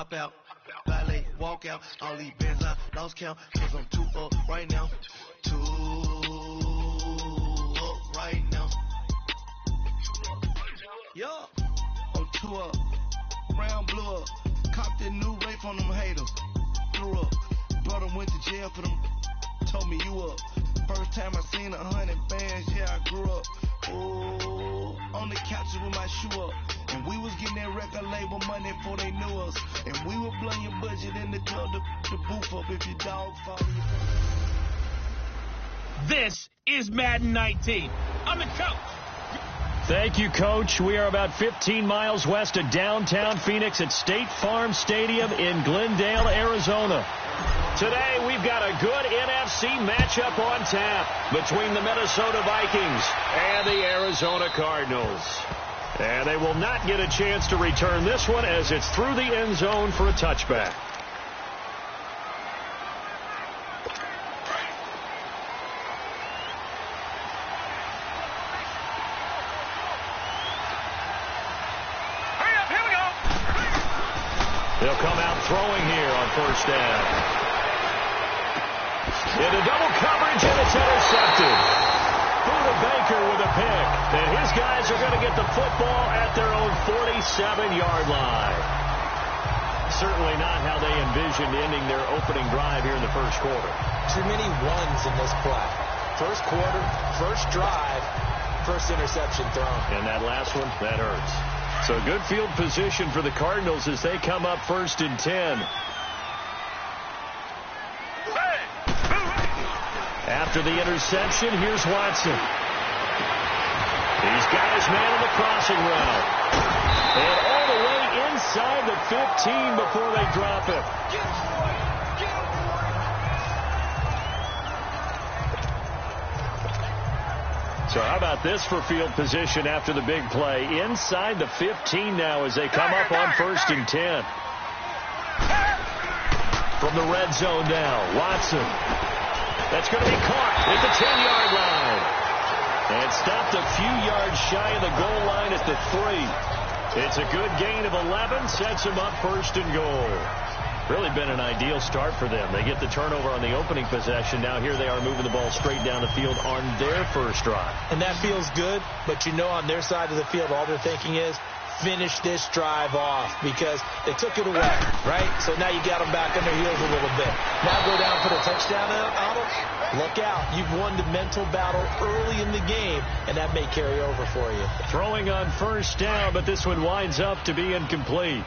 hop out, valet, walk out. All these bands I lost count, cause I'm 2 up right now. 2 up right now. Yeah, I'm 2 up, round blew up. Copped that new rape on them haters. Threw up, brother went to jail for them. Told me you up. First time I seen 100 bands, yeah, I grew up. Oh, on the couches with my shoe up. And we was getting that record label money before they knew us. And we were blowing your budget in the club to boof up if your dog follow you. This is Madden 19. I'm the coach. Thank you, Coach. We are about 15 miles west of downtown Phoenix at State Farm Stadium in Glendale, Arizona. Today, we've got a good NFC matchup on tap between the Minnesota Vikings and the Arizona Cardinals. And they will not get a chance to return this one as it's through the end zone for a touchback. They'll come out throwing here on first down. Into double coverage, and it's intercepted. Buda Baker with a pick. And his guys are going to get the football at their own 47-yard line. Certainly not how they envisioned ending their opening drive here in the first quarter. Too many ones in this play. First quarter, first drive, first interception thrown. And that last one, that hurts. So good field position for the Cardinals as they come up 1st and 10. After the interception, here's Watson. He's got his man on the crossing route. And all the way inside the 15 before they drop it. So how about this for field position after the big play? Inside the 15 now as they come up on 1st and 10. From the red zone now, Watson. That's going to be caught at the 10-yard line. And stopped a few yards shy of the goal line at the 3. It's a good gain of 11, sets them up 1st and goal. Really been an ideal start for them. They get the turnover on the opening possession. Now here they are moving the ball straight down the field on their first drive. And that feels good, but you know on their side of the field all they're thinking is finish this drive off because they took it away, right? So now you got them back on their heels a little bit. Now go down for the touchdown, Otto. Look out. You've won the mental battle early in the game, and that may carry over for you. Throwing on first down, but this one winds up to be incomplete.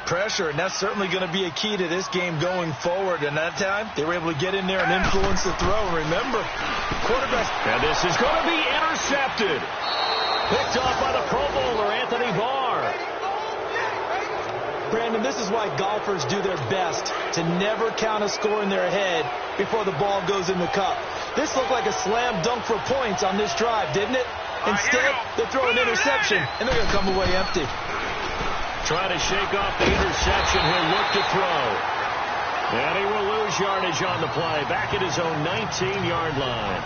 Pressure, and that's certainly going to be a key to this game going forward. And that time, they were able to get in there and influence the throw. Remember, quarterbacks. And this is going to be intercepted. Picked off by the Pro Bowler, Anthony Barr. Brandon, this is why golfers do their best to never count a score in their head before the ball goes in the cup. This looked like a slam dunk for points on this drive, didn't it? Instead, they throw an interception, and they're going to come away empty. Trying to shake off the interception. He'll look to throw. And he will lose yardage on the play. Back at his own 19-yard line.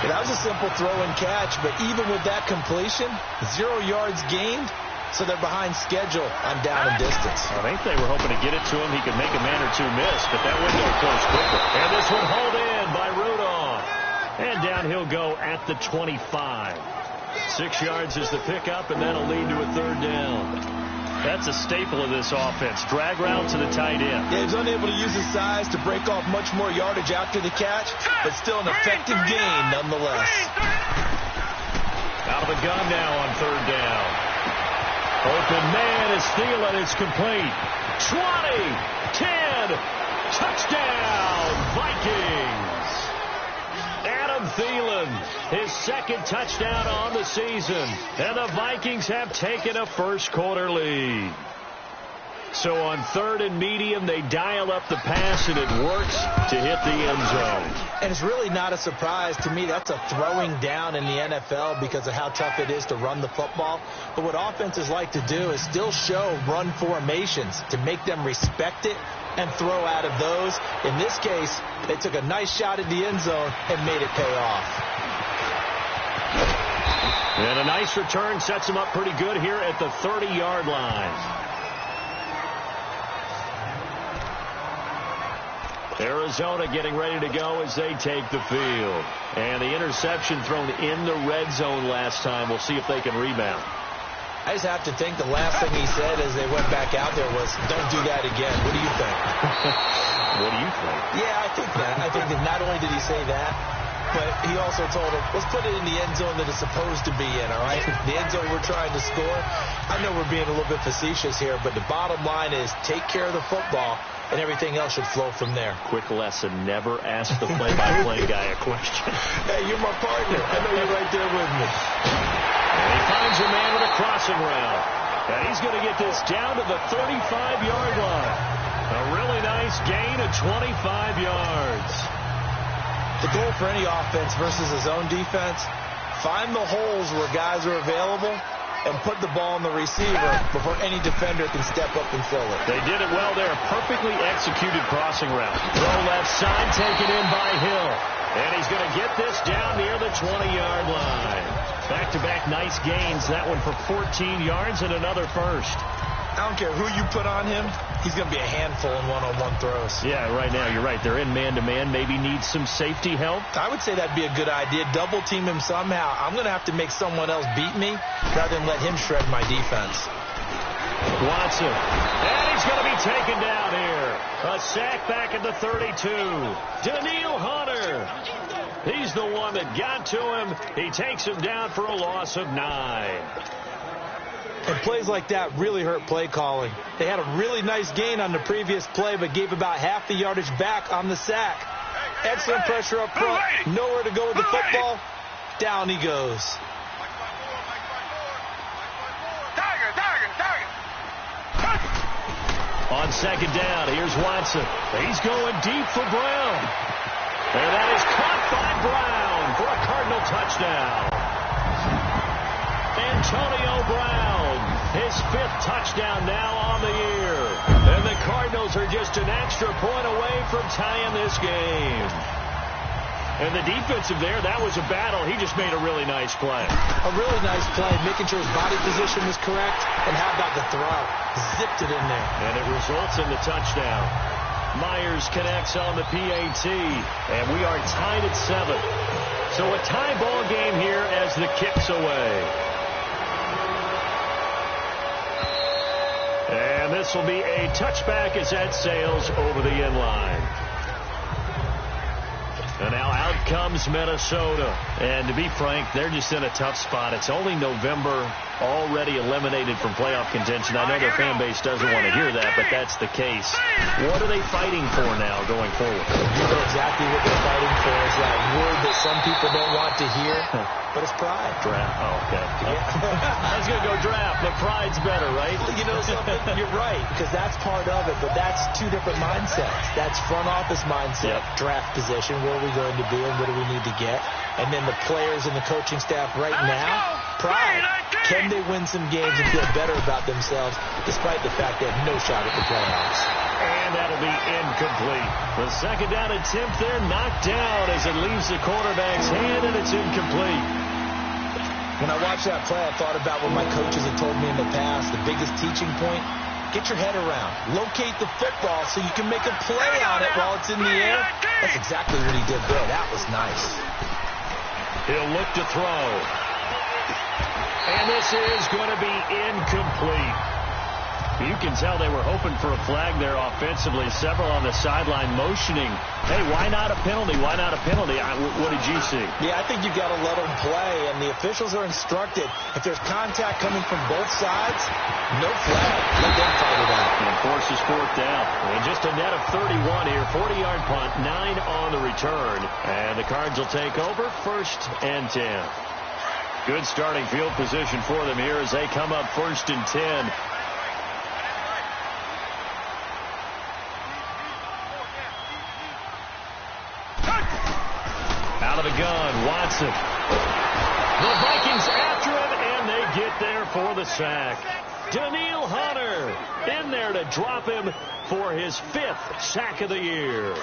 That was a simple throw and catch, but even with that completion, 0 yards gained, so they're behind schedule on down and distance. I think they were hoping to get it to him. He could make a man or two miss, but that window closed quickly. And this one hauled in by Rudolph. And down he'll go at the 25. 6 yards is the pickup, and that'll lead to a 3rd down. That's a staple of this offense. Drag route to the tight end. Yeah, he's unable to use his size to break off much more yardage after the catch, but still an effective gain nonetheless. Out of the gun now on 3rd down. Open man is Thielen. It's complete. 20, 10, touchdown, Vikings. Adam Thielen, his 2nd touchdown on the season. And the Vikings have taken a first quarter lead. So on 3rd and medium, they dial up the pass, and it works to hit the end zone. And it's really not a surprise to me. That's a throwing down in the NFL because of how tough it is to run the football. But what offenses like to do is still show run formations to make them respect it and throw out of those. In this case, they took a nice shot at the end zone and made it pay off. And a nice return sets them up pretty good here at the 30-yard line. Arizona getting ready to go as they take the field. And the interception thrown in the red zone last time. We'll see if they can rebound. I just have to think the last thing he said as they went back out there was, don't do that again. What do you think? What do you think? Yeah, I think that. I think that not only did he say that, but he also told him, let's put it in the end zone that it's supposed to be in, all right? The end zone we're trying to score. I know we're being a little bit facetious here, but the bottom line is take care of the football, and everything else should flow from there. Quick lesson, never ask the play-by-play guy a question. Hey, you're my partner. I know you're right there with me. And he finds a man with a crossing route. And he's going to get this down to the 35-yard line. A really nice gain of 25 yards. The goal for any offense versus his own defense, find the holes where guys are available and put the ball in the receiver before any defender can step up and fill it. They did it well there. Perfectly executed crossing route. Throw left side, taken in by Hill. And he's going to get this down near the 20-yard line. Back-to-back nice gains. That one for 14 yards and another first. I don't care who you put on him. He's going to be a handful in one-on-one throws. Yeah, right now, you're right. They're in man-to-man. Maybe need some safety help. I would say that'd be a good idea. Double team him somehow. I'm going to have to make someone else beat me rather than let him shred my defense. Watson. And he's going to be taken down here. A sack back at the 32. Daniil Hunter. He's the one that got to him. He takes him down for a loss of 9. And plays like that really hurt play calling. They had a really nice gain on the previous play, but gave about half the yardage back on the sack. Excellent pressure up front. Nowhere to go with the football. Down he goes. On second down, here's Watson. He's going deep for Brown. And that is caught by Brown for a Cardinal touchdown. Antonio Brown, his 5th touchdown now on the year. And the Cardinals are just an extra point away from tying this game. And the defensive there, that was a battle. He just made a really nice play. A really nice play, making sure his body position was correct. And how about the throw? Zipped it in there. And it results in the touchdown. Myers connects on the PAT. And we are tied at 7. So a tie ball game here as the kick's away. And this will be a touchback as that sails over the end line. And now out comes Minnesota. And to be frank, they're just in a tough spot. It's only November, already eliminated from playoff contention. I know their fan base doesn't want to hear that, but that's the case. What are they fighting for now going forward? You know exactly what they're fighting for. Is that word that some people don't want to hear, but it's pride. Draft. Oh, okay. I was going to go draft, but pride's better, right? You know something? You're right, because that's part of it, but that's two different mindsets. That's front office mindset, draft position, where are we going to be and what do we need to get? And then the players and the coaching staff right now, pride. Can they win some games and feel better about themselves despite the fact they have no shot at the playoffs? And that'll be incomplete. The second down attempt there knocked down as it leaves the quarterback's hand, and it's incomplete. When I watched that play, I thought about what my coaches had told me in the past. The biggest teaching point, get your head around. Locate the football so you can make a play on it while it's in the air. That's exactly what he did there. That was nice. He'll look to throw. And this is going to be incomplete. You can tell they were hoping for a flag there offensively. Several on the sideline motioning. Hey, why not a penalty? Why not a penalty? What did you see? Yeah, I think you've got to let them play, and the officials are instructed. If there's contact coming from both sides, no flag. Let them fight it out. And forces 4th down. And just a net of 31 here. 40-yard punt, 9 on the return. And the Cards will take over 1st and 10. Good starting field position for them here as they come up 1st and 10. Out of the gun, Watson. The Vikings after him, and they get there for the sack. Daniil Hunter in there to drop him for his 5th sack of the year.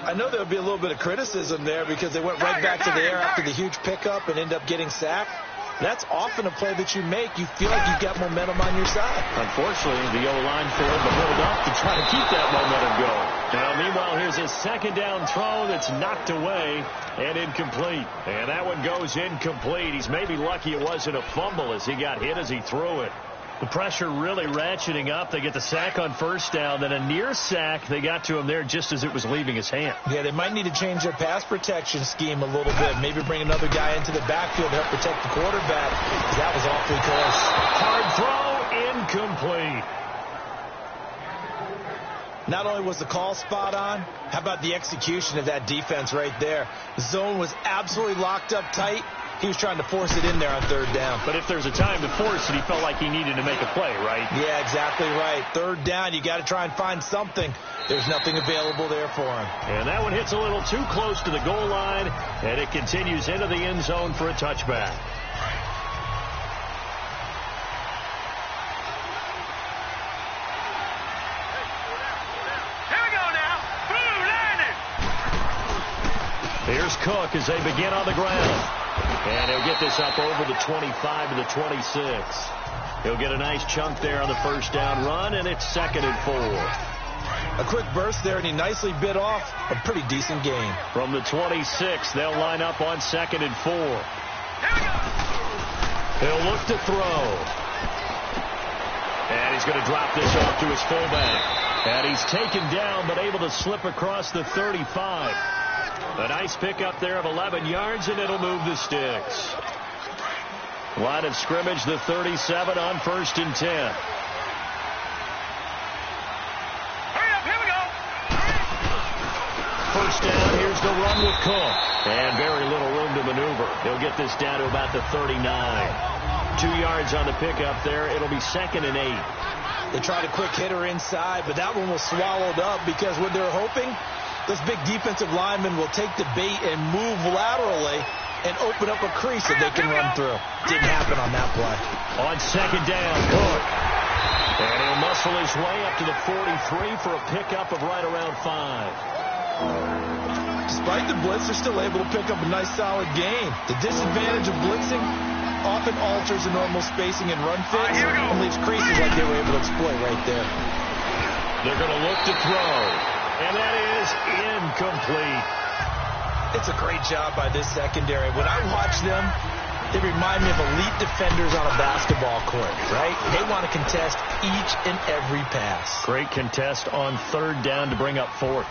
I know there'll be a little bit of criticism there because they went right back to the air after the huge pickup and ended up getting sacked. That's often a play that you make. You feel like you've got momentum on your side. Unfortunately, the O-line failed to hold up to try to keep that momentum going. Now, meanwhile, here's a second down throw that's knocked away and incomplete. And that one goes incomplete. He's maybe lucky it wasn't a fumble as he got hit as he threw it. The pressure really ratcheting up. They get the sack on first down, then a near sack. They got to him there just as it was leaving his hand. Yeah, they might need to change their pass protection scheme a little bit. Maybe bring another guy into the backfield to help protect the quarterback. That was awfully close. Hard throw, incomplete. Not only was the call spot on, how about the execution of that defense right there? The zone was absolutely locked up tight. He was trying to force it in there on third down. But if there's a time to force it, he felt like he needed to make a play, right? Yeah, exactly right. Third down, you got to try and find something. There's nothing available there for him. And that one hits a little too close to the goal line, and it continues into the end zone for a touchback. Here we go now. Blue landed. Here's Cook as they begin on the ground. And he'll get this up over the 25 to the 26. He'll get a nice chunk there on the first down run, and it's 2nd and 4. A quick burst there, and he nicely bit off a pretty decent gain. From the 26, they'll line up on 2nd and 4. He'll look to throw. And he's going to drop this off to his fullback. And he's taken down, but able to slip across the 35. A nice pickup there of 11 yards, and it'll move the sticks. Line of scrimmage, the 37 on 1st and 10. Hurry up, here we go. First down, here's the run with Cook. And very little room to maneuver. He'll get this down to about the 39. 2 yards on the pickup there. It'll be 2nd and 8. They tried a quick hitter inside, but that one was swallowed up because what they're hoping, those big defensive linemen will take the bait and move laterally and open up a crease that they can run through. Didn't happen on that play. On 2nd down, Cook. And he'll muscle his way up to the 43 for a pickup of right around 5. Despite the blitz, they're still able to pick up a nice solid gain. The disadvantage of blitzing often alters the normal spacing and run fits and leaves creases like they were able to exploit right there. They're going to look to throw. And that is incomplete. It's a great job by this secondary. When I watch them, they remind me of elite defenders on a basketball court, right? They want to contest each and every pass. Great contest on 3rd down to bring up 4th.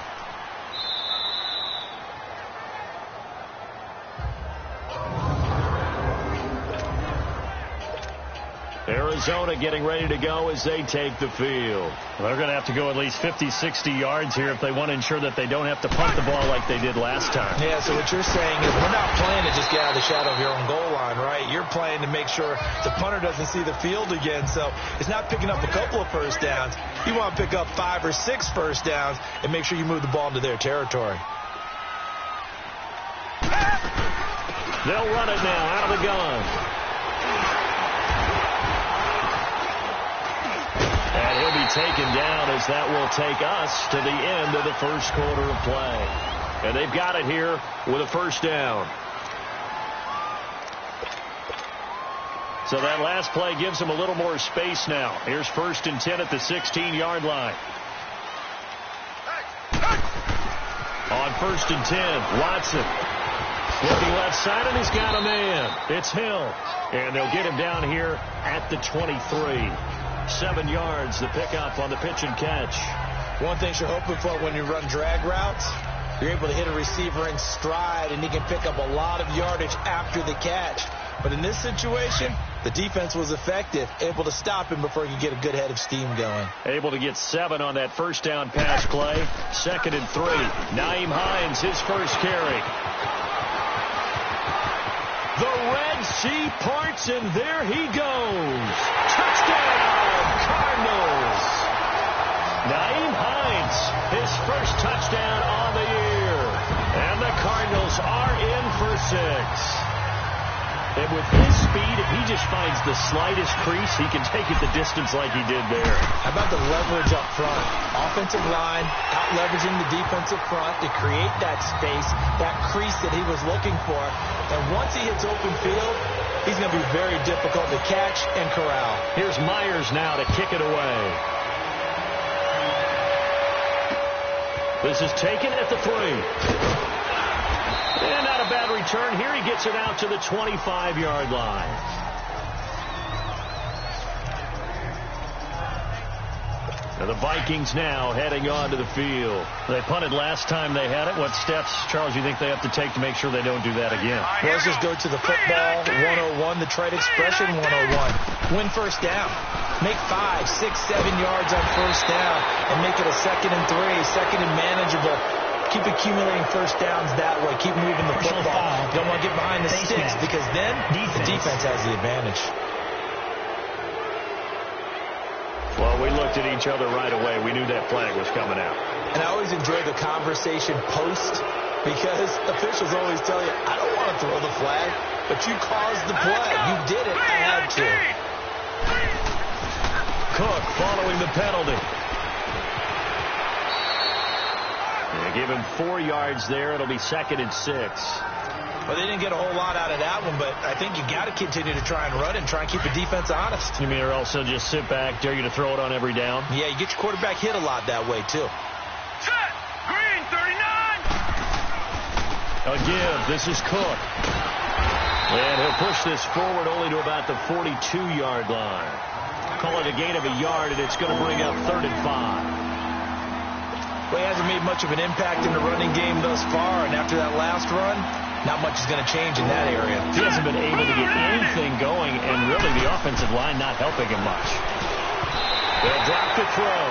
Arizona getting ready to go as they take the field. They're going to have to go at least 50, 60 yards here if they want to ensure that they don't have to punt the ball like they did last time. Yeah, so what you're saying is we're not playing to just get out of the shadow of your own goal line, right? You're playing to make sure the punter doesn't see the field again. So it's not picking up a couple of first downs. You want to pick up 5 or 6 first downs and make sure you move the ball into their territory. They'll run it now out of the gun. And he'll be taken down as that will take us to the end of the first quarter of play. And they've got it here with a first down. So that last play gives them a little more space now. Here's 1st and 10 at the 16-yard line. On 1st and 10, Watson. Looking left side, and he's got a man. It's Hill. And they'll get him down here at the 23. 7 yards, the pickup on the pitch and catch. One thing you're hoping for when you run drag routes, you're able to hit a receiver in stride, and he can pick up a lot of yardage after the catch. But in this situation, the defense was effective, able to stop him before he could get a good head of steam going. Able to get 7 on that first down pass play. 2nd and 3. Nyheim Hines, his first carry. The Red Sea parts, and there he goes. Touchdown, Cardinals. Nyheim Hines, his first touchdown on the year. And the Cardinals are in for 6. And with his speed, if he just finds the slightest crease, he can take it the distance like he did there. How about the leverage up front? Offensive line out-leveraging the defensive front to create that space, that crease that he was looking for. And once he hits open field, he's going to be very difficult to catch and corral. Here's Myers now to kick it away. This is taken at the 3. And not a bad return. Here he gets it out to the 25-yard line. And the Vikings now heading on to the field. They punted last time they had it. What steps, Charles, you think they have to take to make sure they don't do that again? Well, let's just go to the football 101, the trade expression 101. Win first down. Make 5, 6, 7 yards on first down and make it a 2nd and 3, 2nd and manageable. Keep accumulating first downs that way. Keep moving the football. You don't want to get behind the sticks because then the defense has the advantage. Well, we looked at each other right away. We knew that flag was coming out. And I always enjoy the conversation post because officials always tell you, I don't want to throw the flag, but you caused the play. You did it. I had to. Cook following the penalty. They give him 4 yards there. It'll be 2nd and 6. Well, they didn't get a whole lot out of that one, but I think you got to continue to try and run and try and keep the defense honest. You mean or also just sit back, dare you to throw it on every down? Yeah, you get your quarterback hit a lot that way, too. Set. Green, 39. A give. This is Cook. And he'll push this forward only to about the 42-yard line. Call it a gain of a yard, and it's going to bring up 3rd and 5. Well, he hasn't made much of an impact in the running game thus far, and after that last run, not much is going to change in that area. He hasn't been able to get anything going, and really the offensive line not helping him much. They'll drop the throw.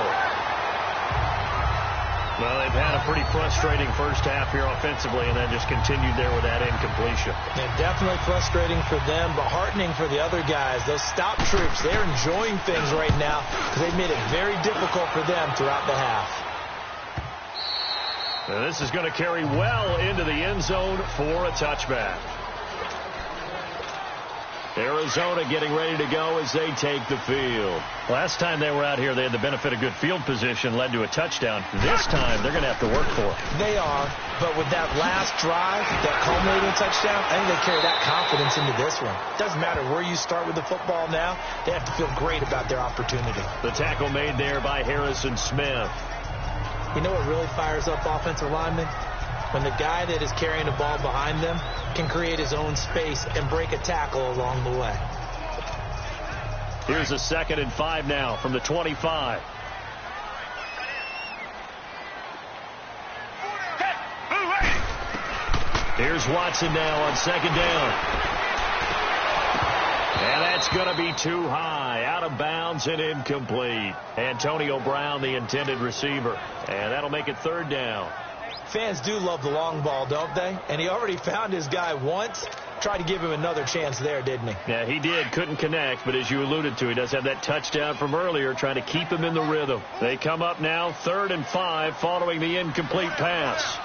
Well, they've had a pretty frustrating first half here offensively, and then just continued there with that incompletion. Yeah, definitely frustrating for them, but heartening for the other guys. Those stop troops, they're enjoying things right now because they've made it very difficult for them throughout the half. And this is going to carry well into the end zone for a touchback. Arizona getting ready to go as they take the field. Last time they were out here, they had the benefit of good field position, led to a touchdown. This time, they're going to have to work for it. They are, but with that last drive, that culminating touchdown, I think they carry that confidence into this one. Doesn't matter where you start with the football now, they have to feel great about their opportunity. The tackle made there by Harrison Smith. You know what really fires up offensive linemen? When the guy that is carrying the ball behind them can create his own space and break a tackle along the way. Here's a 2nd and 5 now from the 25. Here's Watson now on 2nd down. And that's going to be too high. Out of bounds and incomplete. Antonio Brown, the intended receiver. And that'll make it 3rd down. Fans do love the long ball, don't they? And he already found his guy once. Tried to give him another chance there, didn't he? Yeah, he did. Couldn't connect, but as you alluded to, he does have that touchdown from earlier, trying to keep him in the rhythm. They come up now 3rd and 5 following the incomplete pass.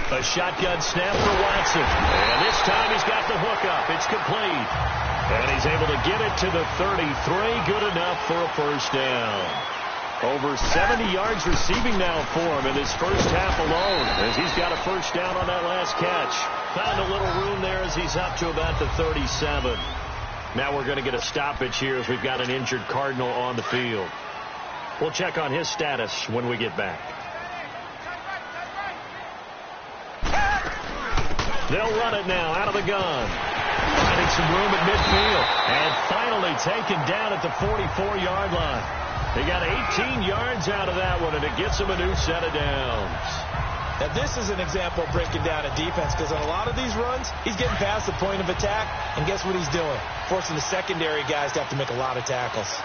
A shotgun snap for Watson. And this time he's got the hook up. It's complete. And he's able to get it to the 33. Good enough for a first down. Over 70 yards receiving now for him in his first half alone, as he's got a first down on that last catch. Found a little room there as he's up to about the 37. Now we're going to get a stoppage here as we've got an injured Cardinal on the field. We'll check on his status when we get back. They'll run it now out of the gun. Finding some room at midfield. And finally taken down at the 44-yard line. They got 18 yards out of that one, and it gets them a new set of downs. Now, this is an example of breaking down a defense, because on a lot of these runs, he's getting past the point of attack, and guess what he's doing? Forcing the secondary guys to have to make a lot of tackles.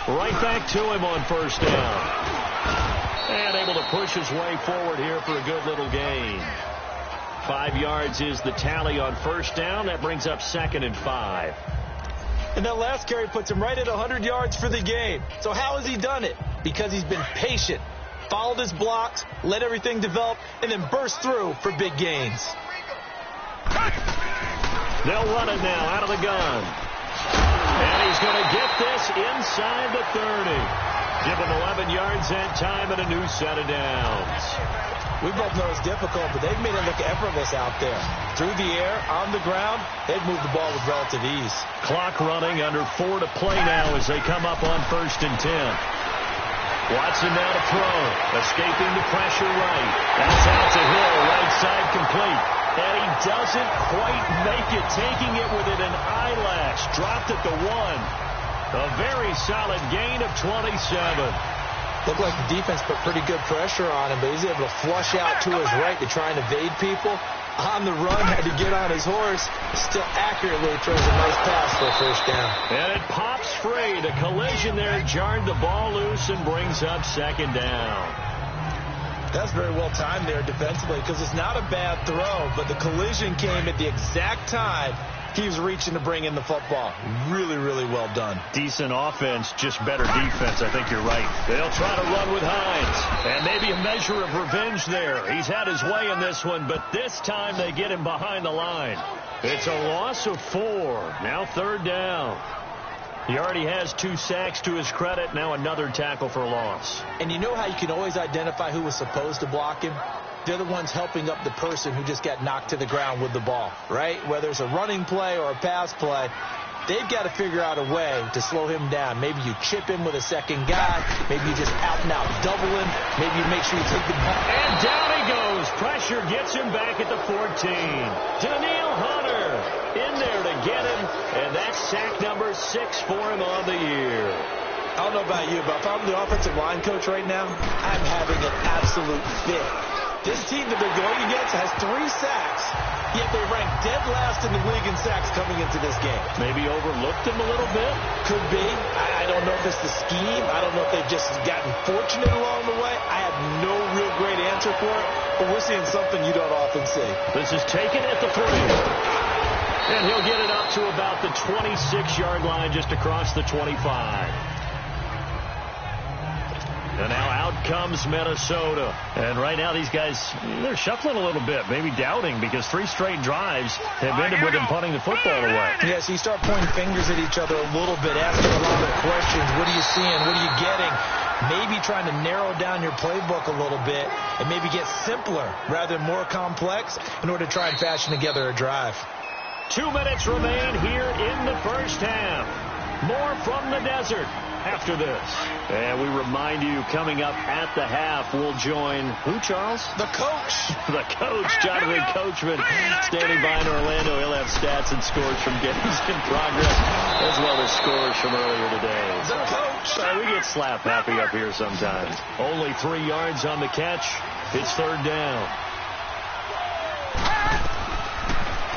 Right back to him on first down. And able to push his way forward here for a good little gain. 5 yards is the tally on first down. That brings up 2nd and 5. And that last carry puts him right at 100 yards for the game. So how has he done it? Because he's been patient, followed his blocks, let everything develop, and then burst through for big gains. They'll run it now out of the gun. And he's going to get this inside the 30. Give him 11 yards that time and a new set of downs. We both know it's difficult, but they've made it look effortless out there. Through the air, on the ground, they've moved the ball with relative ease. Clock running, under 4 to play now as they come up on 1st and 10. Watson now to throw. Escaping the pressure right. That's out to Hill, right side complete. And he doesn't quite make it, taking it within an eyelash. Dropped at the 1. A very solid gain of 27. Looked like the defense put pretty good pressure on him, but he's able to flush out to his right to try and evade people. On the run, had to get on his horse. Still accurately throws a nice pass for a first down. And it pops free. The collision there jarred the ball loose and brings up 2nd down. That's very well timed there defensively, because it's not a bad throw, but the collision came at the exact time he was reaching to bring in the football. Really, really well done. Decent offense, just better defense. I think you're right. They'll try to run with Hines. And maybe a measure of revenge there. He's had his way in this one, but this time they get him behind the line. It's a loss of 4. Now 3rd down. He already has 2 sacks to his credit. Now another tackle for loss. And you know how you can always identify who was supposed to block him? They're the ones helping up the person who just got knocked to the ground with the ball, right? Whether it's a running play or a pass play, they've got to figure out a way to slow him down. Maybe you chip him with a second guy. Maybe you just out and out double him. Maybe you make sure you take the ball. And down he goes. Pressure gets him back at the 14. Daniil Hunter in there to get him. And that's sack number 6 for him on the year. I don't know about you, but if I'm the offensive line coach right now, I'm having an absolute fit. This team that they're going against has 3 sacks, yet they rank dead last in the league in sacks coming into this game. Maybe overlooked them a little bit? Could be. I don't know if it's the scheme. I don't know if they've just gotten fortunate along the way. I have no real great answer for it, but we're seeing something you don't often see. This is taken at the 3. And he'll get it up to about the 26-yard line, just across the 25. And now out comes Minnesota. And right now these guys, they're shuffling a little bit, maybe doubting, because 3 straight drives have ended with them punting the football away. Yeah, so you start pointing fingers at each other a little bit, asking a lot of questions. What are you seeing? What are you getting? Maybe trying to narrow down your playbook a little bit and maybe get simpler rather than more complex in order to try and fashion together a drive. 2 minutes remain here in the first half. More from the desert after this. And we remind you, coming up at the half, we'll join who, Charles? The coach. The coach, Jonathan Coachman, standing by in Orlando. He'll have stats and scores from games in progress, as well as scores from earlier today. The coach. We get slap happy up here sometimes. Only 3 yards on the catch. It's 3rd down.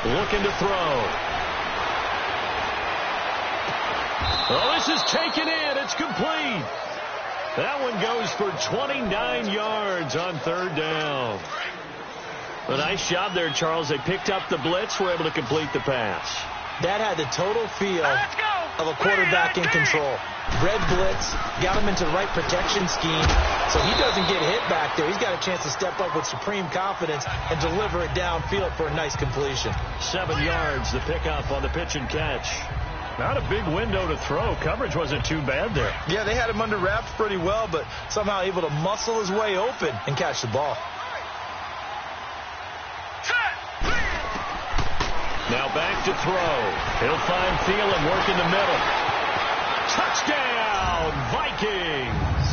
Looking to throw. Oh, this is taken in. It's complete. That one goes for 29 yards on 3rd down. A nice job there, Charles. They picked up the blitz, were able to complete the pass. That had the total feel of a quarterback in control. Red blitz, got him into the right protection scheme, so he doesn't get hit back there. He's got a chance to step up with supreme confidence and deliver it downfield for a nice completion. 7 yards, the pickup on the pitch and catch. Not a big window to throw. Coverage wasn't too bad there. Yeah, they had him under wraps pretty well, but somehow able to muscle his way open and catch the ball. Now back to throw. He'll find Thielen working the middle. Touchdown, Vikings!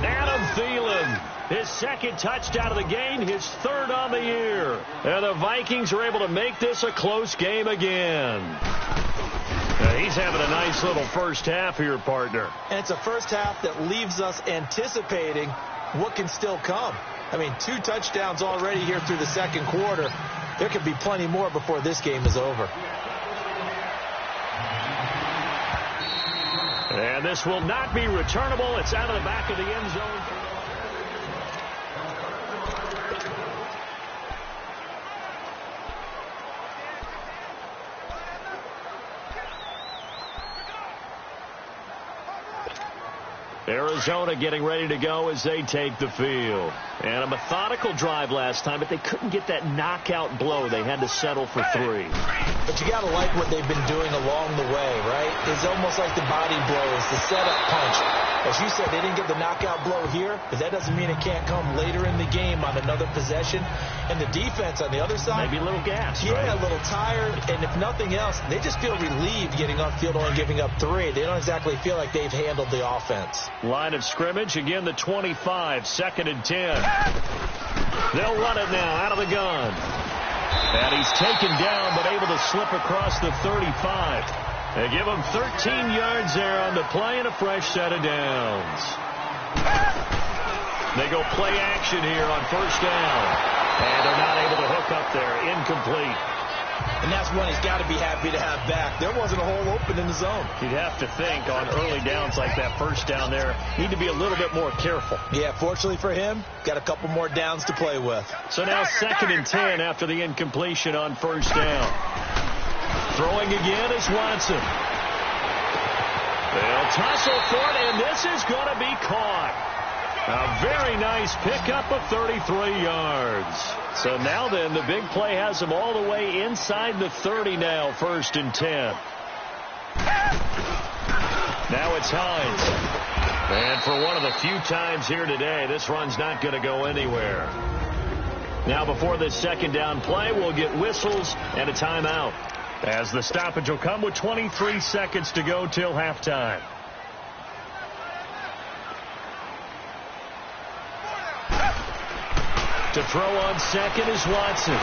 Adam Thielen, his 2nd touchdown of the game, his 3rd on the year. And the Vikings are able to make this a close game again. He's having a nice little first half here, partner. And it's a first half that leaves us anticipating what can still come. I mean, 2 touchdowns already here through the 2nd quarter. There could be plenty more before this game is over. And this will not be returnable. It's out of the back of the end zone. Arizona getting ready to go as they take the field. And a methodical drive last time, but they couldn't get that knockout blow. They had to settle for 3. But you got to like what they've been doing along the way, right? It's almost like the body blows, the setup punch. As you said, they didn't get the knockout blow here, but that doesn't mean it can't come later in the game on another possession. And the defense on the other side, maybe a little gas, yeah, right? A little tired. And if nothing else, they just feel relieved getting off field only giving up 3. They don't exactly feel like they've handled the offense. Line of scrimmage, again the 25, 2nd and 10. They'll run it now out of the gun. And he's taken down, but able to slip across the 35. They give him 13 yards there on the play and a fresh set of downs. They go play action here on 1st down. And they're not able to hook up there. Incomplete. And that's one he's got to be happy to have back. There wasn't a hole open in the zone. You'd have to think on early downs like that 1st down there, need to be a little bit more careful. Yeah, fortunately for him, got a couple more downs to play with. So now 2nd and 10 after the incompletion on 1st down. Throwing again is Watson. They'll tussle for it, and this is going to be caught. A very nice pickup of 33 yards. So now then, the big play has him all the way inside the 30 now, 1st and 10. Now it's Hines. And for one of the few times here today, this run's not going to go anywhere. Now before this 2nd down play, we'll get whistles and a timeout, as the stoppage will come with 23 seconds to go till halftime. To throw on 2nd is Watson.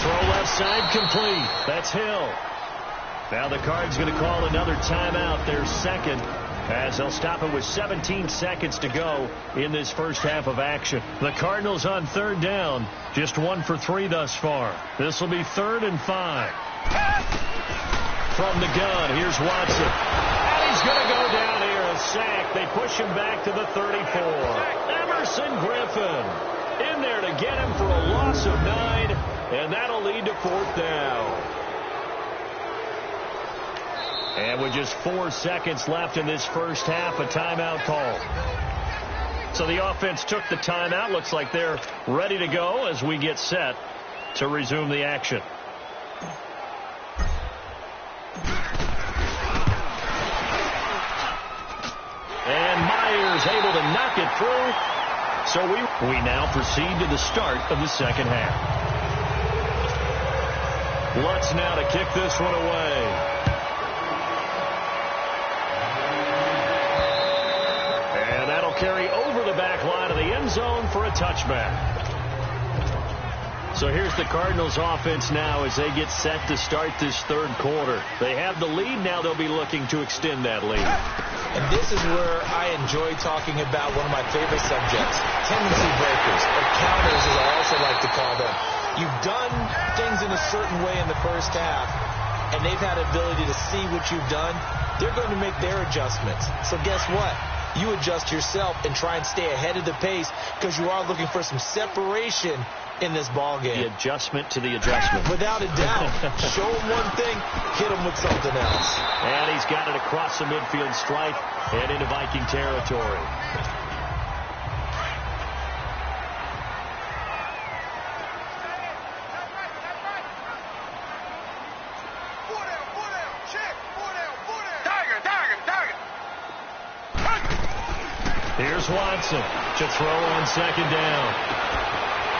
Throw left side complete. That's Hill. Now the Cards going to call another timeout, their 2nd, as they'll stop it with 17 seconds to go in this first half of action. The Cardinals on 3rd down, just 1 for 3 thus far. This will be 3rd and 5. From the gun, here's Watson. And he's going to go down here, a sack. They push him back to the 34. Emerson Griffin in there to get him for a loss of 9, and that'll lead to 4th down. And with just 4 seconds left in this first half, a timeout call. So the offense took the timeout. Looks like they're ready to go as we get set to resume the action. And Myers able to knock it through. So we now proceed to the start of the 2nd half. Lutz now to kick this one away. And that'll carry over the back line of the end zone for a touchback. So here's the Cardinals offense now as they get set to start this 3rd quarter. They have the lead. Now they'll be looking to extend that lead. And this is where I enjoy talking about one of my favorite subjects, tendency breakers, or counters as I also like to call them. You've done things in a certain way in the first half, and they've had the ability to see what you've done. They're going to make their adjustments. So guess what? You adjust yourself and try and stay ahead of the pace because you are looking for some separation in this ball game. The adjustment to the adjustment. Without a doubt. Show him one thing, hit him with something else. And he's got it across the midfield stripe and into Viking territory. Here's Watson to throw on 2nd down.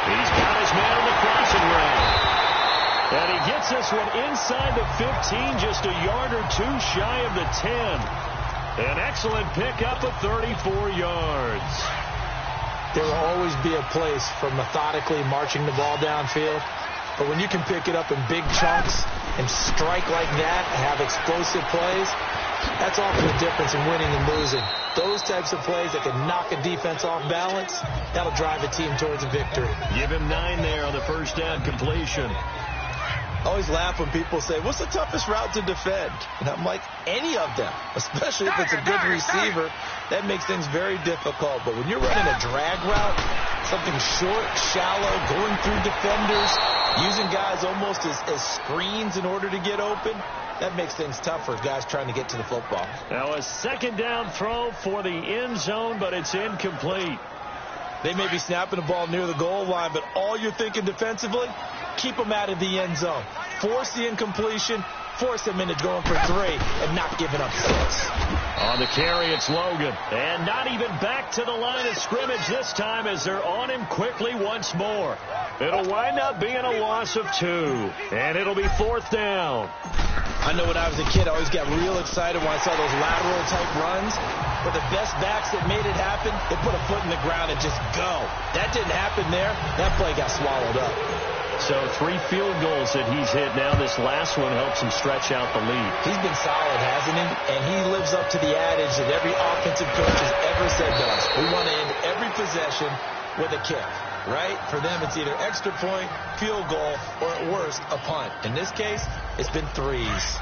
He's got his man in the crossing route. And he gets this one inside the 15, just a yard or 2 shy of the 10. An excellent pickup of 34 yards. There will always be a place for methodically marching the ball downfield. But when you can pick it up in big chunks and strike like that, have explosive plays, that's often the difference in winning and losing. Those types of plays that can knock a defense off balance, that'll drive a team towards a victory. Give him 9 there on the 1st down completion. I always laugh when people say, what's the toughest route to defend? And I'm like, any of them, especially if it's a good receiver. That makes things very difficult. But when you're running a drag route, something short, shallow, going through defenders, using guys almost as screens in order to get open, That makes things tough for guys trying to get to the football. Now a second down throw for the end zone, but it's incomplete. They may be snapping the ball near the goal line, but all you're thinking defensively, keep them out of the end zone. Force the incompletion, force them into going for 3 and not giving up 6. On the carry, it's Logan. And not even back to the line of scrimmage this time as they're on him quickly once more. It'll wind up being a loss of 2. And it'll be 4th down. I know when I was a kid, I always got real excited when I saw those lateral-type runs. But the best backs that made it happen, they put a foot in the ground and just go. That didn't happen there. That play got swallowed up. So 3 field goals that he's hit now. This last one helps him stretch out the lead. He's been solid, hasn't he? And he lives up to the adage that every offensive coach has ever said to us. We want to end every possession with a kick, right? For them, it's either extra point, field goal, or at worst, a punt. In this case, it's been 3s.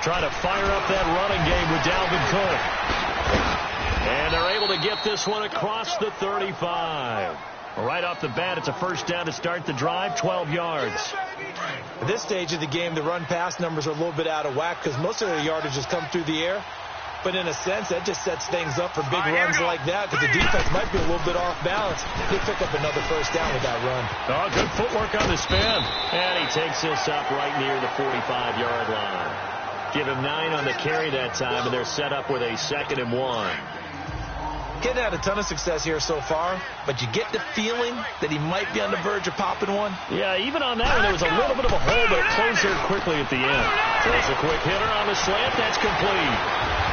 Trying to fire up that running game with Dalvin Cook. And they're able to get this one across the 35. Right off the bat, it's a first down to start the drive, 12 yards. At this stage of the game, the run-pass numbers are a little bit out of whack because most of their yardage has come through the air. But in a sense, that just sets things up for big runs like that because the defense might be a little bit off balance. They pick up another first down with that run. Oh, good footwork on the spin. And he takes this up right near the 45-yard line. Give him 9 on the carry that time, and they're set up with a 2nd and 1. Kid had a ton of success here so far, but you get the feeling that he might be on the verge of popping one. Yeah, even on that one, there was a little bit of a hole, but it closed there quickly at the end. There's a quick hitter on the slant. That's complete.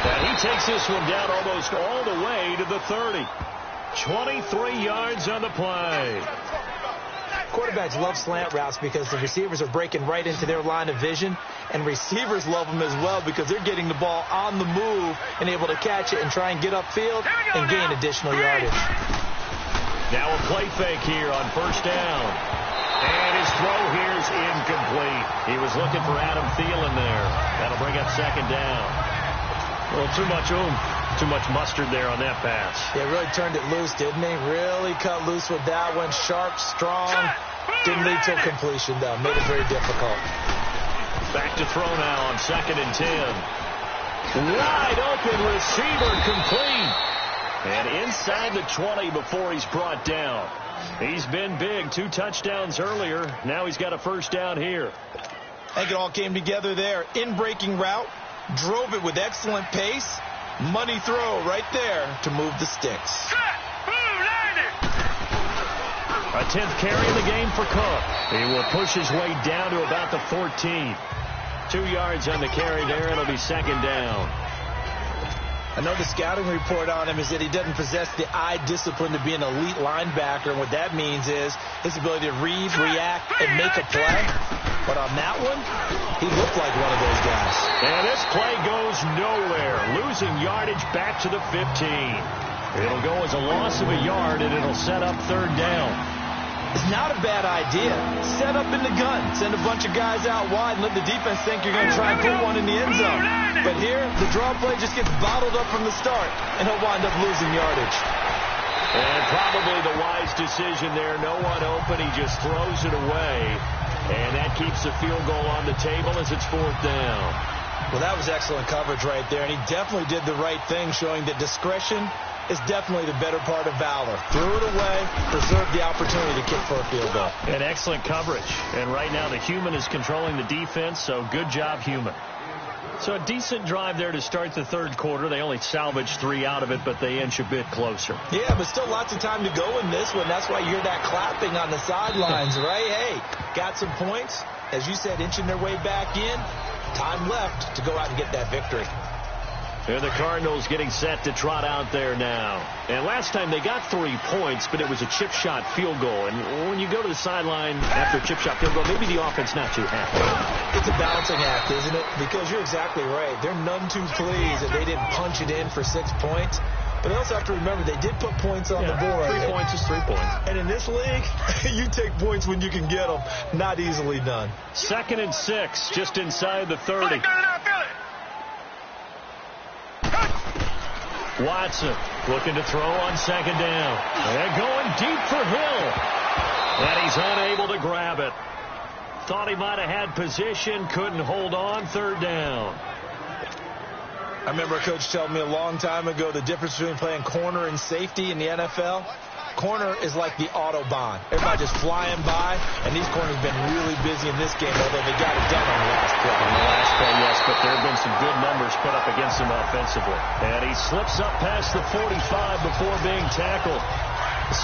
And he takes this one down almost all the way to the 30. 23 yards on the play. Quarterbacks love slant routes because the receivers are breaking right into their line of vision, and receivers love them as well because they're getting the ball on the move and able to catch it and try and get upfield and gain additional yardage. Now a play fake here on first down. And his throw here is incomplete. He was looking for Adam Thielen there. That'll bring up 2nd down. A little too much too much mustard there on that pass. Yeah, really turned it loose, didn't he? Really cut loose with that one. Sharp, strong. Didn't lead to a completion, though. Made it very difficult. Back to throw now on 2nd and 10. Wide open receiver complete. And inside the 20 before he's brought down. He's been big. 2 touchdowns earlier. Now he's got a first down here. I think it all came together there. In-breaking route. Drove it with excellent pace. Money throw right there to move the sticks. A 10th carry in the game for Cook. He will push his way down to about the 14. 2 yards on the carry there. It'll be 2nd down. I know the scouting report on him is that he doesn't possess the eye discipline to be an elite linebacker. And what that means is his ability to read, react, and make a play. But on that one, he looked like one of those guys. And this play goes nowhere. Losing yardage back to the 15. It'll go as a loss of a yard, and it'll set up 3rd down. It's not a bad idea. Set up in the gun. Send a bunch of guys out wide and let the defense think you're going to try and put one in the end zone. But here, the draw play just gets bottled up from the start, and he'll wind up losing yardage. And probably the wise decision there. No one open. He just throws it away. And that keeps the field goal on the table as it's 4th down. Well, that was excellent coverage right there, and he definitely did the right thing, showing that discretion is definitely the better part of valor. Threw it away, preserved the opportunity to kick for a field goal. And excellent coverage. And right now the human is controlling the defense, so good job, human. So a decent drive there to start the 3rd quarter. They only salvaged 3 out of it, but they inch a bit closer. Yeah, but still lots of time to go in this one. That's why you hear that clapping on the sidelines, right? Hey, got some points. As you said, inching their way back in. Time left to go out and get that victory. And the Cardinals getting set to trot out there now. And last time they got 3 points, but it was a chip shot field goal. And when you go to the sideline after a chip shot field goal, maybe the offense not too happy. It's a balancing act, isn't it? Because you're exactly right. They're none too pleased that they didn't punch it in for 6 points. But they also have to remember they did put points on the board. 3 points is 3 points. And in this league, you take points when you can get them. Not easily done. 2nd and 6, just inside the 30. Watson looking to throw on second down. And going deep for Hill. And he's unable to grab it. Thought he might have had position, couldn't hold on, third down. I remember a coach telling me a long time ago the difference between playing corner and safety in the NFL. Corner is like the Autobahn. Everybody just flying by, and these corners have been really busy in this game, although they got it done on the last play. On the last play, yes, but there have been some good numbers put up against him offensively. And he slips up past the 45 before being tackled.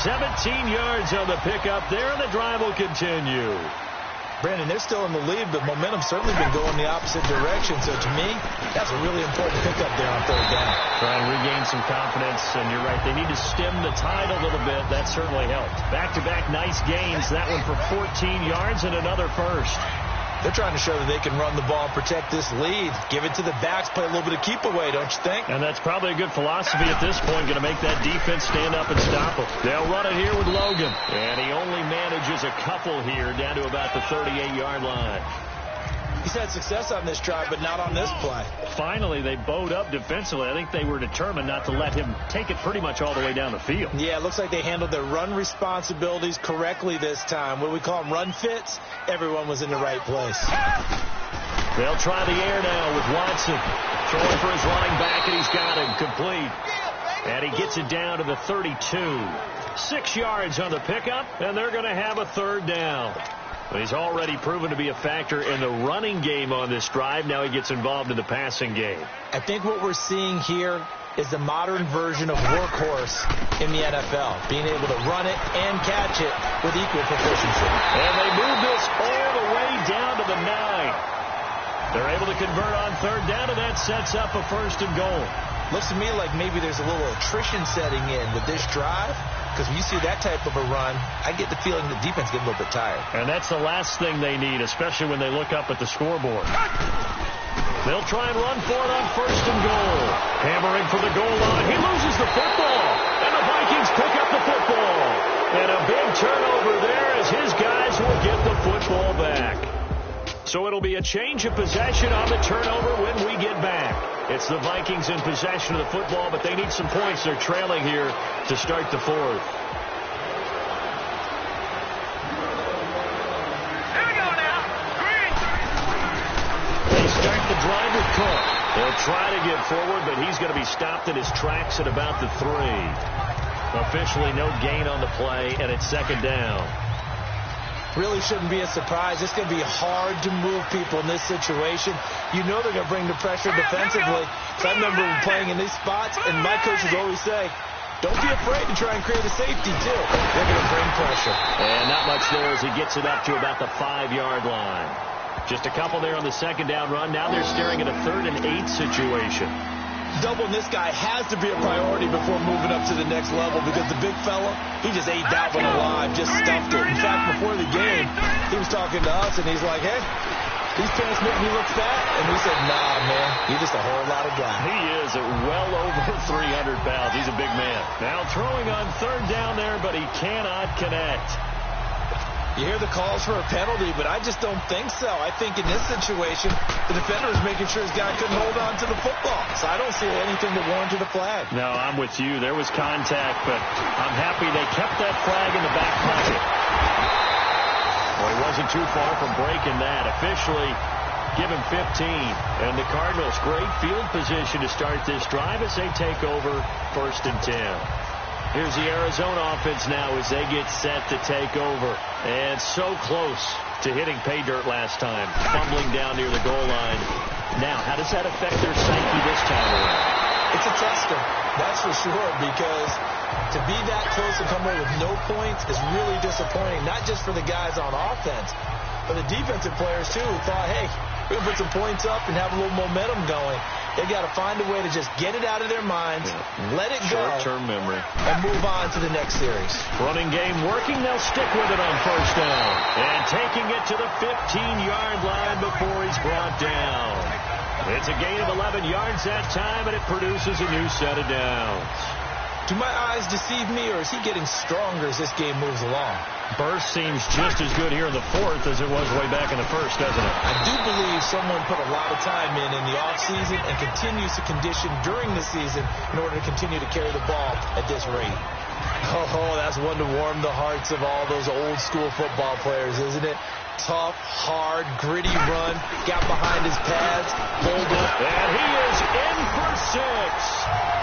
17 yards on the pickup there, and the drive will continue. Brandon, they're still in the lead, but momentum's certainly been going the opposite direction. So to me, that's a really important pickup there on third down. Try and regain some confidence, and you're right. They need to stem the tide a little bit. That certainly helped. Back-to-back nice gains. That one for 14 yards and another first. They're trying to show that they can run the ball and protect this lead. Give it to the backs, play a little bit of keep away, don't you think? And that's probably a good philosophy at this point, going to make that defense stand up and stop them. They'll run it here with Logan. And he only manages a couple here down to about the 38-yard line. He's had success on this drive, but not on this play. Finally, they bowed up defensively. I think they were determined not to let him take it pretty much all the way down the field. Yeah, it looks like they handled their run responsibilities correctly this time. What do we call them, run fits? Everyone was in the right place. They'll try the air now with Watson. Throwing for his running back, and he's got him complete. And he gets it down to the 32. 6 yards on the pickup, and they're going to have a third down. But he's already proven to be a factor in the running game on this drive. Now he gets involved in the passing game. I think what we're seeing here is the modern version of workhorse in the NFL, being able to run it and catch it with equal proficiency. And they move this all the way down to the 9. They're able to convert on third down, and that sets up a first and goal. Looks to me like maybe there's a little attrition setting in with this drive, because when you see that type of a run, I get the feeling the defense gets a little bit tired. And that's the last thing they need, especially when they look up at the scoreboard. They'll try and run for it on first and goal. Hammering for the goal line. He loses the football, and the Vikings pick up the football. And a big turnover there as his guys will get the football back. So it'll be a change of possession on the turnover when we get back. It's the Vikings in possession of the football, but they need some points. They're trailing here to start the fourth. Here we go now. Green. They start the drive with Cook. They'll try to get forward, but he's going to be stopped in his tracks at about the 3. Officially no gain on the play, and it's second down. Really shouldn't be a surprise. It's going to be hard to move people in this situation. You know they're going to bring the pressure defensively. So I remember playing in these spots, and my coaches always say, don't be afraid to try and create a safety, too. They're going to bring pressure. And not much there as he gets it up to about the 5-yard line. Just a couple there on the second down run. Now they're staring at a 3rd and 8 situation. Doubling this guy has to be a priority before moving up to the next level, because the big fella, he just ate that one alive, just stuffed it. In fact, before the game, he was talking to us, and he's like, hey, these pants make me look fat. And we said, nah, man, you're just a whole lot of guy. He is at well over 300 pounds. He's a big man. Now throwing on third down there, but he cannot connect. You hear the calls for a penalty, but I just don't think so. I think in this situation, the defender is making sure his guy couldn't hold on to the football. So I don't see anything that warranted a flag. No, I'm with you. There was contact, but I'm happy they kept that flag in the back pocket. Well, he wasn't too far from breaking that. Officially, give him 15. And the Cardinals, great field position to start this drive as they take over 1st and 10. Here's the Arizona offense now as they get set to take over. And so close to hitting pay dirt last time. Fumbling down near the goal line. Now, how does that affect their psyche this time around? It's a tester, that's for sure, because to be that close and come away with no points is really disappointing, not just for the guys on offense, but the defensive players, too, who thought, hey, we're going to put some points up and have a little momentum going. They got to find a way to just get it out of their minds, let it go, short-term memory, and move on to the next series. Running game working. They'll stick with it on first down. And taking it to the 15-yard line before he's brought down. It's a gain of 11 yards that time, and it produces a new set of downs. Do my eyes deceive me, or is he getting stronger as this game moves along? Burst seems just as good here in the fourth as it was way back in the first, doesn't it? I do believe someone put a lot of time in the offseason and continues to condition during the season in order to continue to carry the ball at this rate. Oh, that's one to warm the hearts of all those old-school football players, isn't it? Tough, hard, gritty run, got behind his pads, pulled it. And he is in for 6.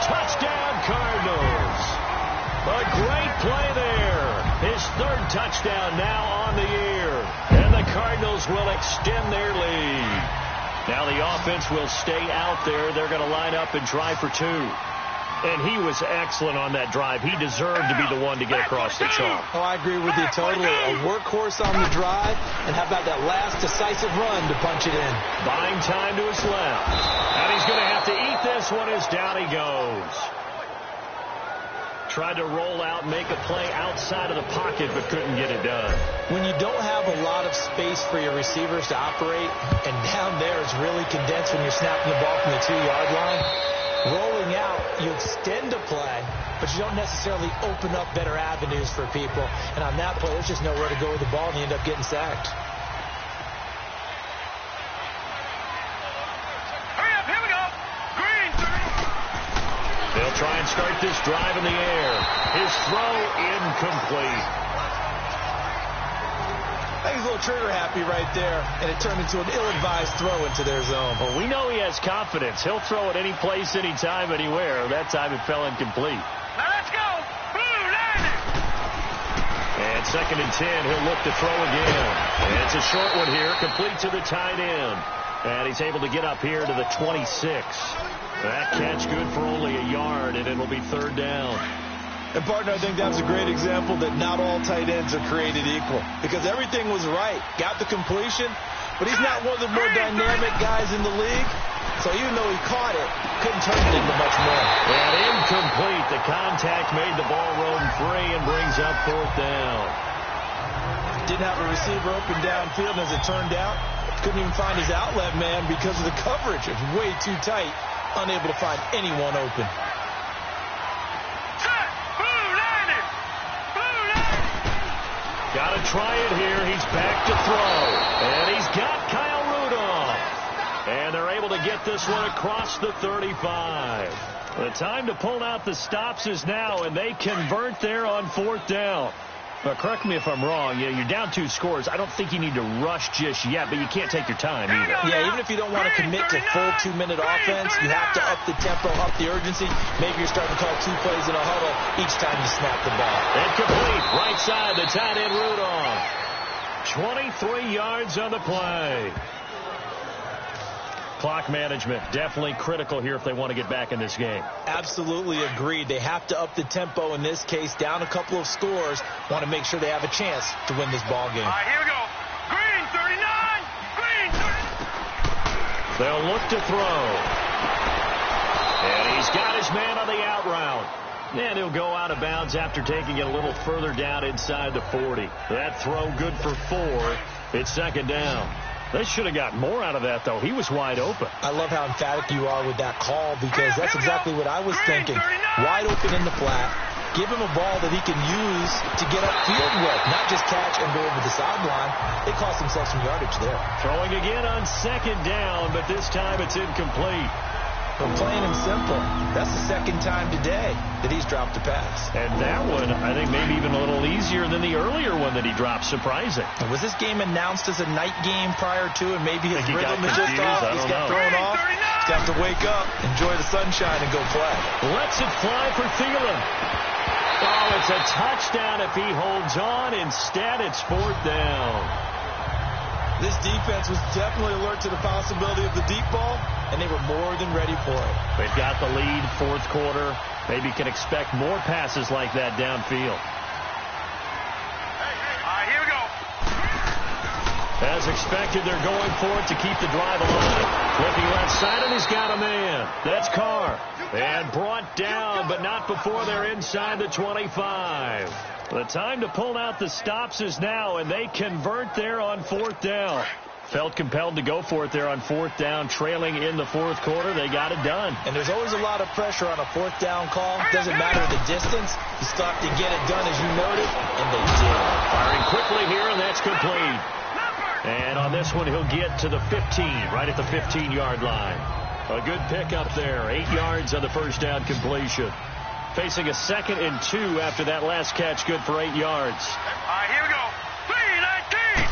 Touchdown, Cardinals. A great play there. His third touchdown now on the year. And the Cardinals will extend their lead. Now the offense will stay out there. They're going to line up and try for 2. And he was excellent on that drive. He deserved to be the one to get across the chalk. Oh, I agree with you totally. A workhorse on the drive, and how about that last decisive run to punch it in? Buying time to his left. And he's going to have to eat this one as down he goes. Tried to roll out, make a play outside of the pocket, but couldn't get it done. When you don't have a lot of space for your receivers to operate, and down there it's really condensed when you're snapping the ball from the 2-yard line, rolling out, you extend a play, but you don't necessarily open up better avenues for people. And on that play, there's just nowhere to go with the ball, and you end up getting sacked. Hurry up, here we go. Green. They'll try and start this drive in the air. His throw incomplete. I think he's a little trigger happy right there, and it turned into an ill-advised throw into their zone. Well, we know he has confidence. He'll throw it any place, anytime, anywhere. That time it fell incomplete. Now let's go. Blue Lightning. And 2nd and 10, he'll look to throw again. And it's a short one here, complete to the tight end. And he's able to get up here to the 26. That catch good for only a yard, and it'll be 3rd down. And, partner, I think that's a great example that not all tight ends are created equal, because everything was right. Got the completion, but he's not one of the more dynamic guys in the league. So even though he caught it, couldn't turn it into much more. And incomplete. The contact made the ball roam free and brings up 4th down. Didn't have a receiver open downfield, and as it turned out, couldn't even find his outlet man because of the coverage. It was way too tight, unable to find anyone open. Got to try it here. He's back to throw. And he's got Kyle Rudolph. And they're able to get this one across the 35. The time to pull out the stops is now, and they convert there on 4th down. But correct me if I'm wrong. You're down 2 scores. I don't think you need to rush just yet, but you can't take your time either. Yeah, even if you don't want to commit to full 2-minute offense, you have to up the tempo, up the urgency. Maybe you're starting to call 2 plays in a huddle each time you snap the ball. Incomplete. Right side, the tight end Rudolph. 23 yards on the play. Clock management definitely critical here if they want to get back in this game. Absolutely agreed. They have to up the tempo in this case, down a couple of scores. Want to make sure they have a chance to win this ball game. All right, here we go. Green 39. Green 39. They'll look to throw. And he's got his man on the out route. And he'll go out of bounds after taking it a little further down inside the 40. That throw good for 4. It's 2nd down. They should have got more out of that, though. He was wide open. I love how emphatic you are with that call, because that's exactly what I was thinking. Wide open in the flat. Give him a ball that he can use to get upfield with, not just catch and go over the sideline. They cost themselves some yardage there. Throwing again on 2nd down, but this time it's incomplete. But plain and simple, that's the 2nd time today that he's dropped a pass. And that one, I think, maybe even a little easier than the earlier one that he dropped. Surprising. And was this game announced as a night game prior to, and maybe his rhythm is just off? He's got thrown off. He's got to wake up, enjoy the sunshine, and go play. Lets it fly for Thielen. Oh, it's a touchdown if he holds on. Instead, it's 4th down. This defense was definitely alert to the possibility of the deep ball, and they were more than ready for it. They've got the lead, 4th quarter. Maybe can expect more passes like that downfield. All right, here we go. As expected, they're going for it to keep the drive alive. Flipping left side, and he's got a man. That's Carr. And brought down, but not before they're inside the 25. The time to pull out the stops is now, and they convert there on 4th down. Felt compelled to go for it there on fourth down, trailing in the fourth quarter. They got it done. And there's always a lot of pressure on a fourth down call. Doesn't matter the distance. You still have to get it done, as you noted, and they did. Firing quickly here, and that's complete. And on this one, he'll get to the 15, right at the 15-yard line. A good pickup there. 8 yards on the first down completion. Facing a 2nd and 2 after that last catch, good for 8 yards. All right, here we go. 3-19.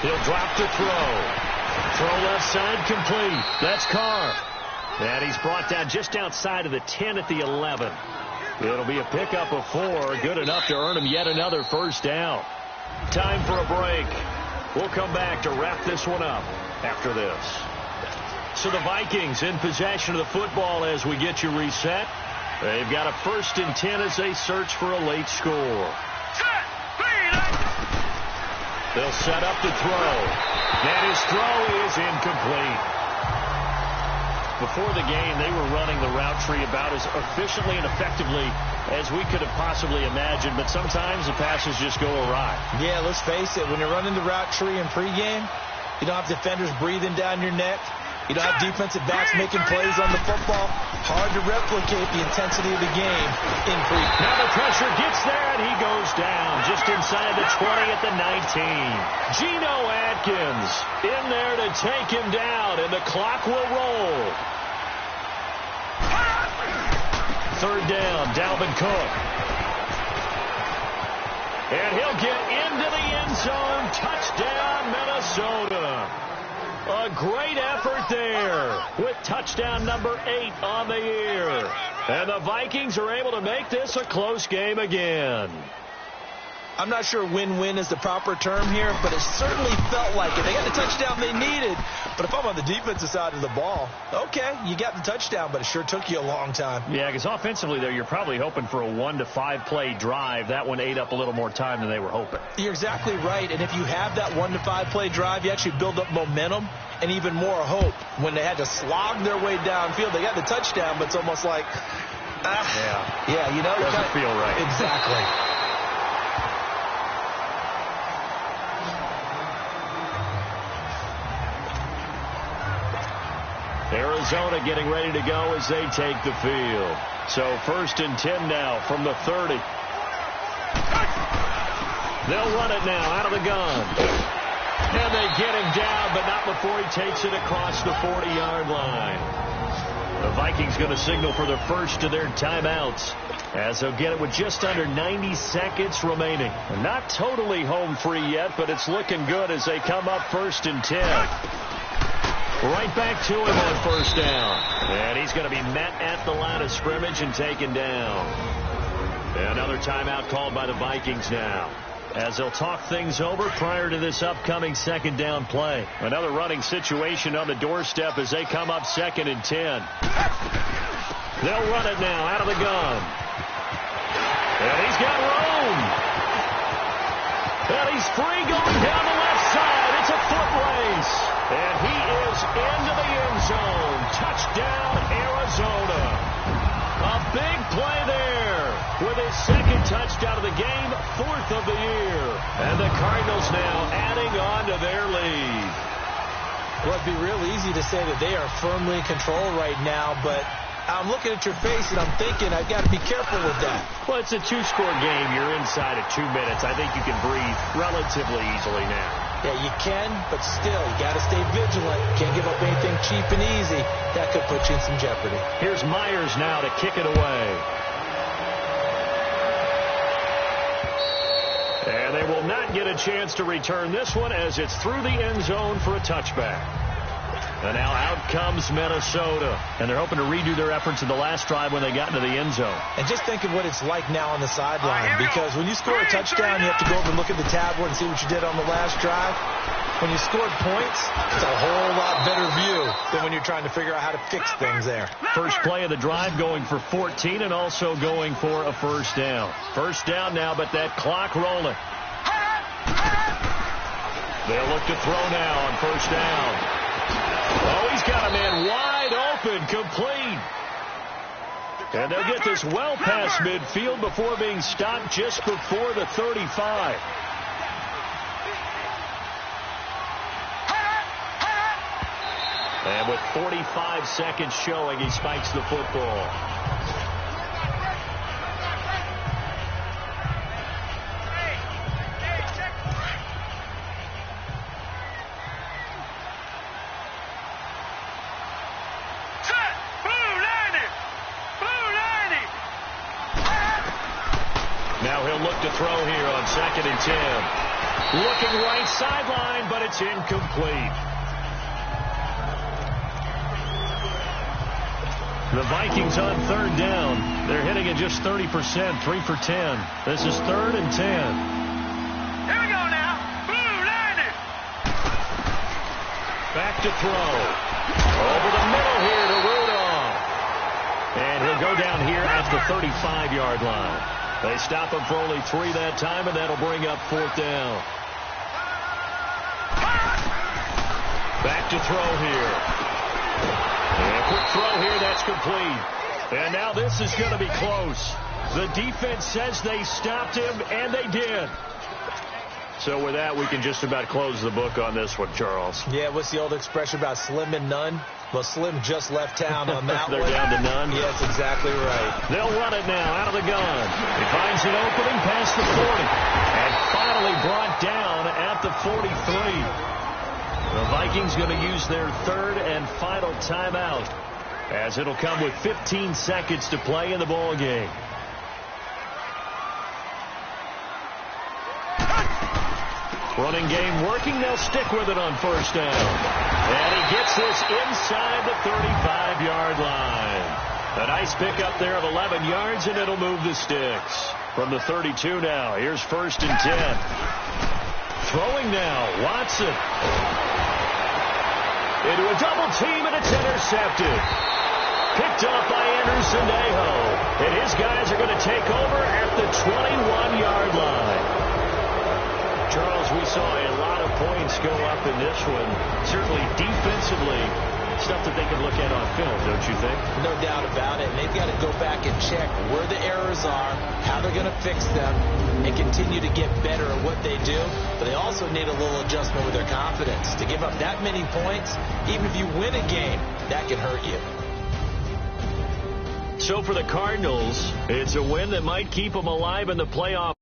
He'll drop to throw. Throw left side complete. That's Carr. And he's brought down just outside of the 10 at the 11. It'll be a pickup of 4. Good enough to earn him yet another first down. Time for a break. We'll come back to wrap this one up after this. So the Vikings in possession of the football as we get you reset. They've got a 1st and 10 as they search for a late score. They'll set up to throw. And his throw is incomplete. Before the game, they were running the route tree about as efficiently and effectively as we could have possibly imagined, but sometimes the passes just go awry. Yeah, let's face it. When you're running the route tree in pregame, you don't have defenders breathing down your neck. You don't have defensive backs making plays on the football. Hard to replicate the intensity of the game in pregame. Now the pressure gets there, and he goes down just inside the 20 at the 19. Geno Atkins in there to take him down, and the clock will roll. 3rd down, Dalvin Cook. And he'll get into the end zone. Touchdown, Minnesota. A great effort there with touchdown number 8 on the year. And the Vikings are able to make this a close game again. I'm not sure win-win is the proper term here, but it certainly felt like it. They got the touchdown they needed. But if I'm on the defensive side of the ball, okay, you got the touchdown, but it sure took you a long time. Yeah, because offensively there, you're probably hoping for a 1 to 5 play drive. That one ate up a little more time than they were hoping. You're exactly right. And if you have that 1 to 5 play drive, you actually build up momentum and even more hope. When they had to slog their way downfield, they got the touchdown, but it's almost like, yeah, you know, doesn't feel right. Exactly. Arizona getting ready to go as they take the field. So 1st and 10 now from the 30. They'll run it now out of the gun. And they get him down, but not before he takes it across the 40-yard line. The Vikings going to signal for the first of their timeouts as they'll get it with just under 90 seconds remaining. Not totally home free yet, but it's looking good as they come up 1st and 10. Right back to him on 1st down. And he's going to be met at the line of scrimmage and taken down. Another timeout called by the Vikings now, as they'll talk things over prior to this upcoming 2nd down play. Another running situation on the doorstep as they come up 2nd and 10. They'll run it now out of the gun. And he's got room. And he's free going down the left side. It's a foot race. And he is into the end zone. Touchdown, Arizona. A big play there with his 2nd touchdown of the game, 4th of the year. And the Cardinals now adding on to their lead. Well, it'd be real easy to say that they are firmly in control right now, but I'm looking at your face and I'm thinking I've got to be careful with that. Well, it's a 2-score game. You're inside of 2 minutes. I think you can breathe relatively easily now. Yeah, you can, but still, you got to stay vigilant. Can't give up anything cheap and easy. That could put you in some jeopardy. Here's Myers now to kick it away. And they will not get a chance to return this one as it's through the end zone for a touchback. And now out comes Minnesota. And they're hoping to redo their efforts in the last drive when they got into the end zone. And just think of what it's like now on the sideline. Because when you score a touchdown, you have to go over and look at the tablet and see what you did on the last drive. When you scored points, it's a whole lot better view than when you're trying to figure out how to fix things there. First play of the drive going for 14 and also going for a 1st down. 1st down now, but that clock rolling. They'll look to throw now on 1st down. Oh, he's got a man wide open, complete. And they'll get this well past midfield before being stopped just before the 35. And with 45 seconds showing, he spikes the football. Now he'll look to throw here on 2nd and 10. Looking right sideline, but it's incomplete. The Vikings on 3rd down. They're hitting at just 30%, 3 for 10. This is 3rd and 10. Here we go now. Blue landed. Back to throw. Over the middle here to Rudolph. And he'll go down here at the 35-yard line. They stop him for only 3 that time, and that'll bring up 4th down. Back to throw here. And a quick throw here, that's complete. And now this is going to be close. The defense says they stopped him, and they did. So with that, we can just about close the book on this one, Charles. Yeah, what's the old expression about slim and none? Well, Slim just left town on that They're one. down to none? Yeah, that's exactly right. They'll run it now out of the gun. He finds an opening past the 40. And finally brought down at the 43. The Vikings going to use their 3rd and final timeout, as it'll come with 15 seconds to play in the ball game. Running game working. They'll stick with it on 1st down. And he gets this inside the 35-yard line. A nice pickup there of 11 yards, and it'll move the sticks. From the 32 now, here's 1st and 10. Throwing now, Watson. Into a double team, and it's intercepted. Picked up by Anderson-Aho. And his guys are going to take over at the 21-yard line. Charles, we saw a lot of points go up in this one. Certainly defensively, stuff that they can look at on film, don't you think? No doubt about it. And they've got to go back and check where the errors are, how they're going to fix them, and continue to get better at what they do. But they also need a little adjustment with their confidence. To give up that many points, even if you win a game, that can hurt you. So for the Cardinals, it's a win that might keep them alive in the playoffs.